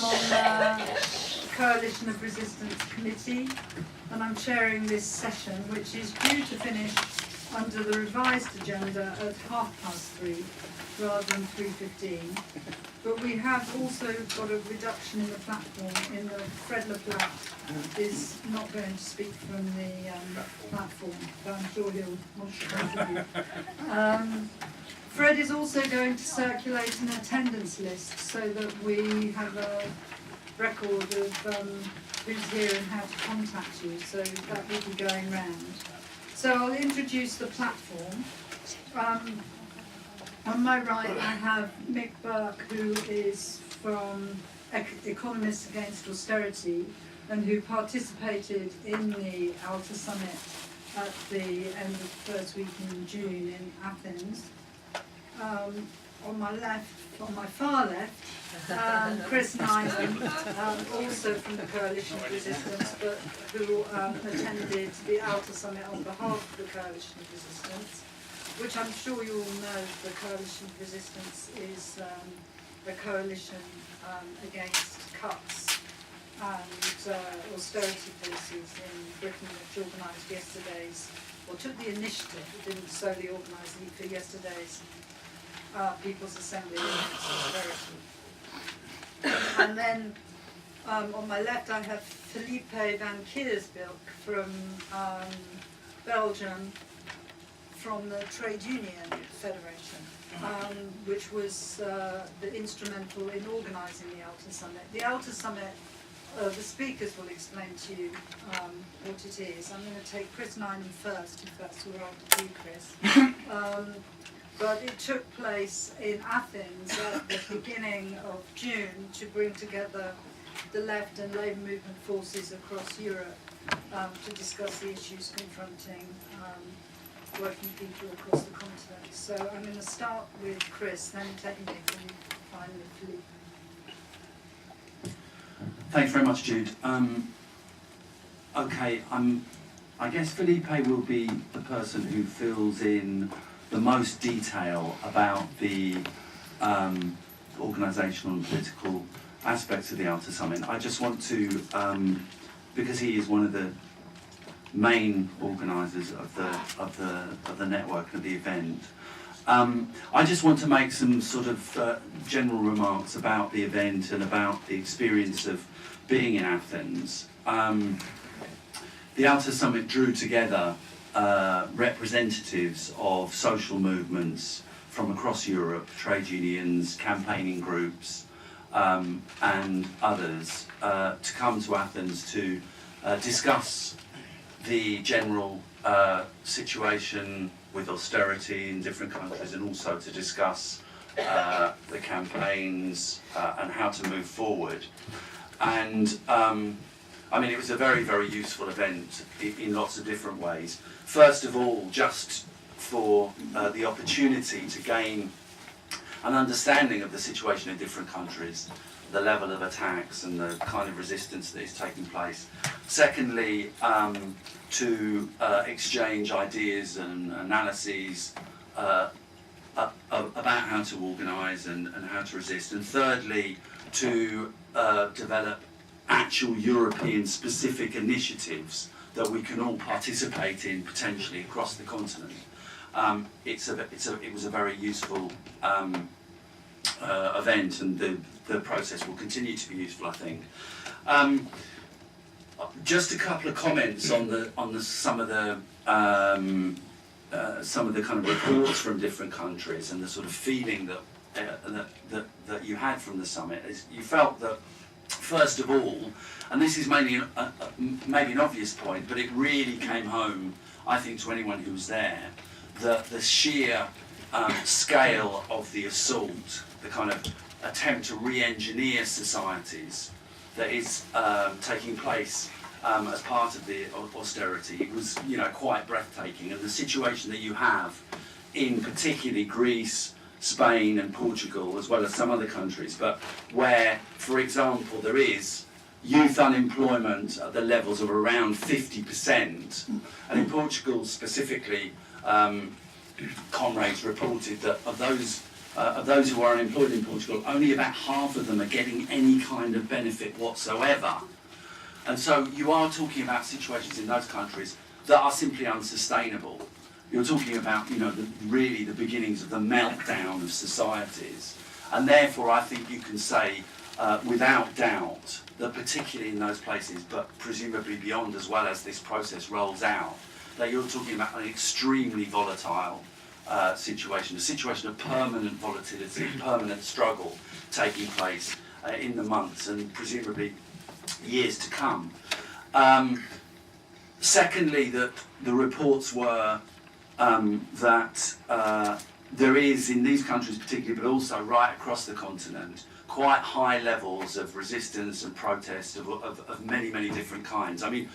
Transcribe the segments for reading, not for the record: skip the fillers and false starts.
on the Coalition of Resistance Committee, and I'm chairing this session, which is due to finish under the revised agenda at 3:30 rather than 3:15. But we have also got a reduction in the platform in the Fred LeBlanc is not going to speak from the platform, but I'm sure he'll want to contribute. Fred is also going to circulate an attendance list so that we have a record of who's here and how to contact you, so that will be going round. So I'll introduce the platform. On my right I have Mick Burke, who is from Economists Against Austerity and who participated in the ALTA Summit at the end of the first week in June in Athens. On my left, on my far left, Chris Nineham, also from the Coalition of Resistance, but who attended the ALTA Summit on behalf of the Coalition of Resistance, which I'm sure you all know. The Coalition of Resistance is a coalition against cuts and austerity policies in Britain, which organised yesterday's, or took the initiative, it didn't solely organise it, for yesterday's People's Assembly against austerity. And then on my left I have Felipe van Kiersbilk from Belgium, from the Trade Union Federation, which was instrumental in organising the ALTA Summit. The ALTA Summit, the speakers will explain to you what it is. I'm going to take Chris Nineham first, if that's all right with you, Chris. But it took place in Athens at the beginning of June to bring together the left and labour movement forces across Europe to discuss the issues confronting working people across the continent. So I'm going to start with Chris, then take Nick, and finally Philippe. Thanks very much, Jude. Okay, I guess Felipe will be the person who fills in the most detail about the organisational and political aspects of the ALTA Summit. I just want to, because he is one of the main organisers of the network of the event, I just want to make some sort of general remarks about the event and about the experience of being in Athens. The ALTA Summit drew together representatives of social movements from across Europe, trade unions, campaigning groups, and others, to come to Athens to discuss the general situation with austerity in different countries, and also to discuss the campaigns and how to move forward. And I mean, it was a very, very useful event in lots of different ways. First of all, just for the opportunity to gain an understanding of the situation in different countries, the level of attacks and the kind of resistance that is taking place. Secondly, to exchange ideas and analyses about how to organise and how to resist. And thirdly, to develop actual European specific initiatives that we can all participate in potentially across the continent. It was a very useful event, and the process will continue to be useful, I think. Just a couple of comments on some of the kind of reports from different countries and the sort of feeling that you had from the summit. Is you felt that, first of all, and this is mainly maybe an obvious point, but it really came home, I think, to anyone who was there, that the sheer scale of the assault, the kind of attempt to re-engineer societies that is taking place as part of the austerity was, quite breathtaking. And the situation that you have in particularly Greece, Spain and Portugal, as well as some other countries, but where, for example, there is youth unemployment at the levels of around 50%. And in Portugal specifically, comrades reported that of those of those who are unemployed in Portugal, only about half of them are getting any kind of benefit whatsoever. And so you are talking about situations in those countries that are simply unsustainable. You're talking about, really the beginnings of the meltdown of societies. And therefore, I think you can say, without doubt, that particularly in those places, but presumably beyond as well as this process rolls out, that you're talking about an extremely volatile situation, a situation of permanent volatility, permanent struggle taking place in the months and presumably years to come. Secondly, that the reports were that there is, in these countries particularly, but also right across the continent, quite high levels of resistance and protest of many, many different kinds. I mean,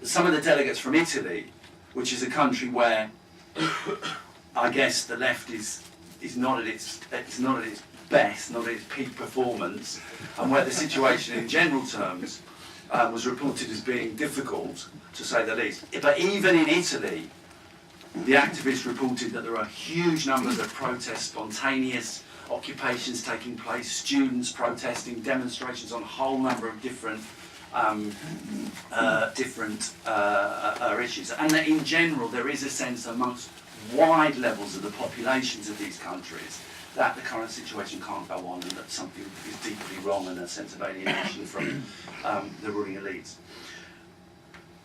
some of the delegates from Italy, which is a country where I guess the left is not at its best, not at its peak performance, and where the situation in general terms was reported as being difficult, to say the least. But even in Italy, the activists reported that there are huge numbers of protests, spontaneous occupations taking place, students protesting, demonstrations on a whole number of different issues. And that in general there is a sense amongst wide levels of the populations of these countries that the current situation can't go on and that something is deeply wrong and a sense of alienation from the ruling elites.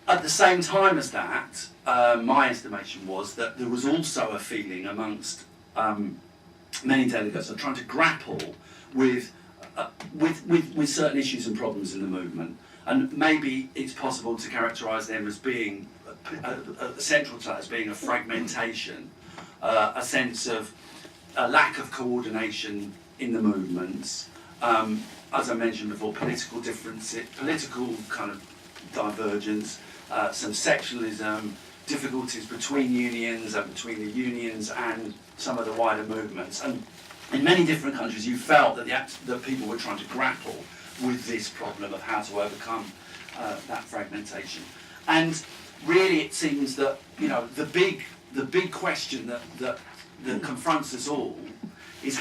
At the same time as that, my estimation was that there was also a feeling amongst many delegates of trying to grapple with certain issues and problems in the movement, and maybe it's possible to characterise them as being central to that as being a fragmentation, a sense of a lack of coordination in the movements. As I mentioned before, political differences, political kind of divergence, some sectionalism, difficulties between unions and between the unions and some of the wider movements. And in many different countries you felt that that people were trying to grapple with this problem of how to overcome that fragmentation. And really it seems that the big question that confronts us all is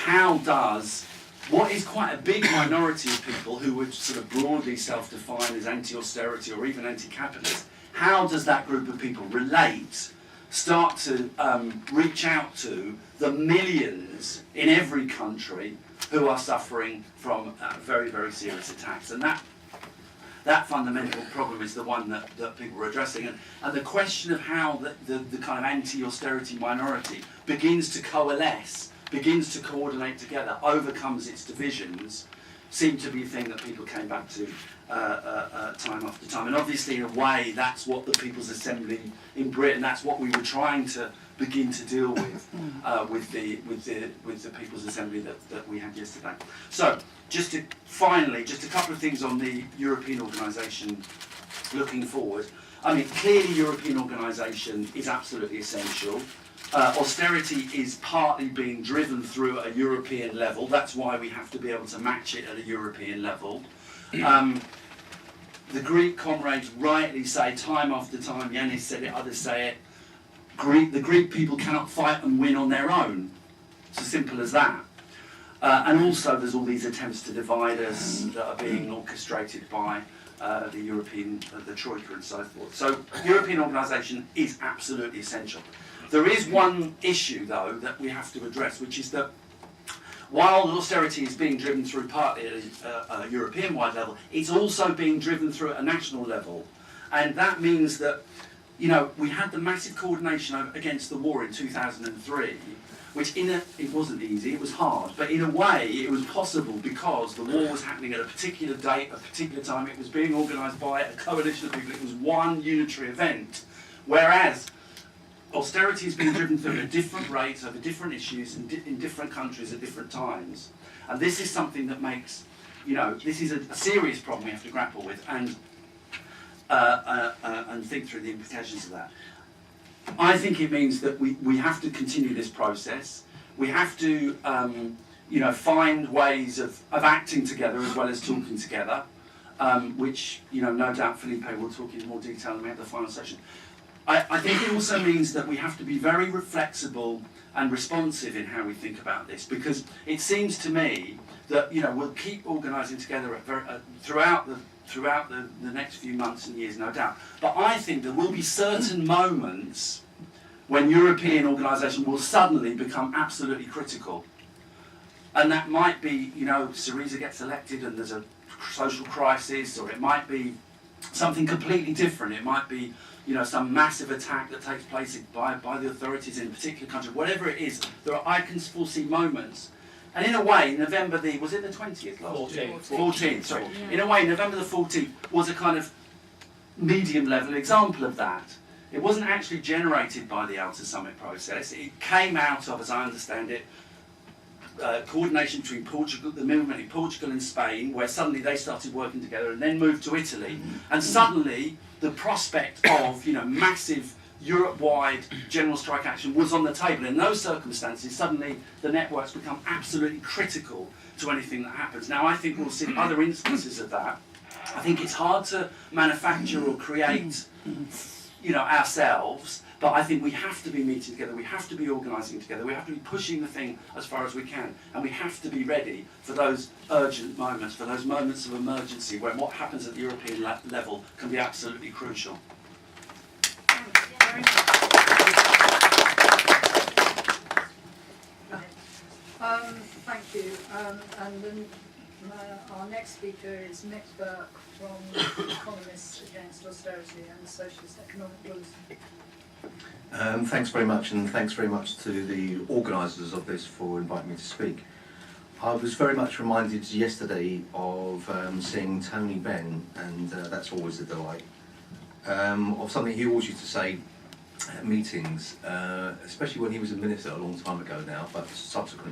what is quite a big minority of people who would sort of broadly self-define as anti-austerity or even anti-capitalist, how does that group of people start to reach out to the millions in every country who are suffering from very, very serious attacks? And that fundamental problem is the one that people are addressing. And the question of how the kind of anti-austerity minority begins to coalesce, begins to coordinate together, overcomes its divisions, seemed to be a thing that people came back to time after time. And obviously, in a way, that's what the People's Assembly in Britain, that's what we were trying to begin to deal with the People's Assembly that we had yesterday. So, just a couple of things on the European organisation looking forward. I mean, clearly European organisation is absolutely essential. Austerity is partly being driven through a European level. That's why we have to be able to match it at a European level. The Greek comrades rightly say, time after time, Yanis said it, others say it, the Greek people cannot fight and win on their own. It's as simple as that. And also there's all these attempts to divide us that are being orchestrated by the European, the Troika and so forth. So European organisation is absolutely essential. There is one issue, though, that we have to address, which is that while austerity is being driven through partly at a European-wide level, it's also being driven through at a national level. And that means that, we had the massive coordination against the war in 2003, which it wasn't easy, it was hard, but in a way it was possible because the war was happening at a particular date, a particular time, it was being organised by a coalition of people, it was one unitary event, whereas austerity is being driven through at different rates over different issues in different countries at different times. And this is something that makes, this is a serious problem we have to grapple with and think through the implications of that. I think it means that we have to continue this process. We have to, find ways of acting together as well as talking together, which, no doubt Felipe will talk in more detail when we have the final session. I think it also means that we have to be very flexible and responsive in how we think about this, because it seems to me that we'll keep organising together throughout the next few months and years, no doubt. But I think there will be certain moments when European organisation will suddenly become absolutely critical, and that might be Syriza gets elected and there's a social crisis, or it might be something completely different. It might be some massive attack that takes place by the authorities in a particular country. Whatever it is, I can foresee moments. And in a way, November was it the 20th last year? 14th, sorry. Yeah. In a way, November the 14th was a kind of medium level example of that. It wasn't actually generated by the Alta Summit process. It came out of, as I understand it, coordination between Portugal, the movement in Portugal and Spain, where suddenly they started working together and then moved to Italy, and suddenly the prospect of massive Europe-wide general strike action was on the table. In those circumstances, suddenly the networks become absolutely critical to anything that happens. Now, I think we'll see other instances of that. I think it's hard to manufacture or create, ourselves, but I think we have to be meeting together, we have to be organising together, we have to be pushing the thing as far as we can, and we have to be ready for those urgent moments, for those moments of emergency, when what happens at the European level can be absolutely crucial. Thank you. And then our next speaker is Mick Burke from Economists Against Austerity and Socialist Economic Policy. Thanks very much, and thanks very much to the organisers of this for inviting me to speak. I was very much reminded yesterday of seeing Tony Benn, and that's always a delight, of something he always used to say at meetings, especially when he was a minister a long time ago now, but subsequently